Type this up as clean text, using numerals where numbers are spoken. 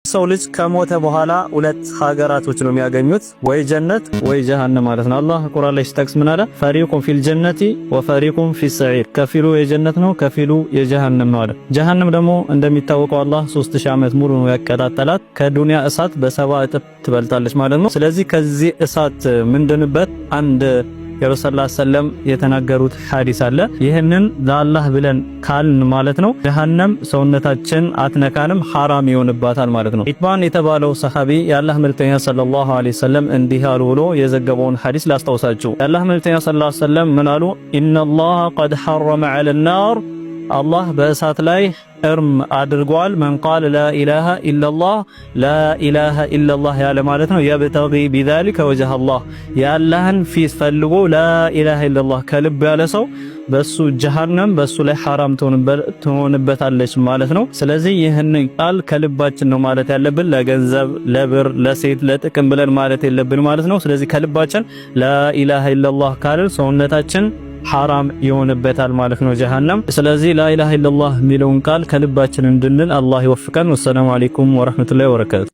ሰው ልጅ ከሞተ በኋላ ሁለት ሀገራቶች ነው የሚያገኙት፣ ወይ ጀነት ወይ ጀሃነም ማለት ነው። አላህ ቁርአን ላይ ሲጠቅስ ምን አለ? ፈሪቁን ፊል ጀነቲ ወፈሪቁን ፊስ ሰዒር፣ ከፊሉ የጀነት ነው ከፊሉ የጀሃነም ነው አለ። ጀሃነም ደግሞ እንደሚታወቀው አላህ 3000 ዓመት ሙሉ ነው ያቀጣጠላት፣ ከዱንያ እሳት በ70 እጥፍ ትበልጣለች ማለት ነው። ስለዚህ ከዚህ እሳት ምንድንበት አንድ የረሱል ሰለላሁ ዐለይሂ ወሰለም የተናገሩት ሐዲስ አለ። ይህንን ለአላህ ብለን ካልን ማለት ነው ጀሃነም ሰውነታችን አትነካንም፣ ሐራም ይሆንባታል ማለት ነው። ኢትባን የተባለው ሰሃቢ የአላህ መልእክተኛ ሰለላሁ ዐለይሂ ወሰለም እንዲህ አሉ ብሎ የዘገበውን ሐዲስ ላስታውሳችሁ። የአላህ መልእክተኛ ሰለላሁ ዐለይሂ ወሰለም ምን አሉ? ኢነላህ ቀድ ሐረመ ዐለ ናር፣ አላህ በእሳት ላይ እርም አድርጓል። መን ቃለ ላኢላሃ ኢለላህ፣ ላኢላሃ ኢለላህ ያለ ማለት ነው የብተጊ ቢዛሊከ ወጀህ አላህ፣ የአላህን ፊት ፈልጎ ላኢላሃ ኢለላህ ከልብ ያለ ሰው በሱ ጀሃነም በሱ ላይ ሐራም ትሆንበታለች ማለት ነው። ስለዚህ ይህን ቃል ከልባችን ነው ማለት ያለብን፣ ለገንዘብ፣ ለብር፣ ለሴት፣ ለጥቅም ብለን ማለት የለብን ማለት ነው። ስለዚህ ከልባችን ላኢላሃ ኢለላህ ካልን ሰውነታችን ሐራም ይሆንበታል ማለት ነው ጀሃነም። ስለዚህ ላኢላሃ ኢለላህ የሚለውን ቃል ከልባችን እንድንል አላህ ይወፍቀን። ወሰላሙ አለይኩም ወራህመቱላሂ ወበረካቱ።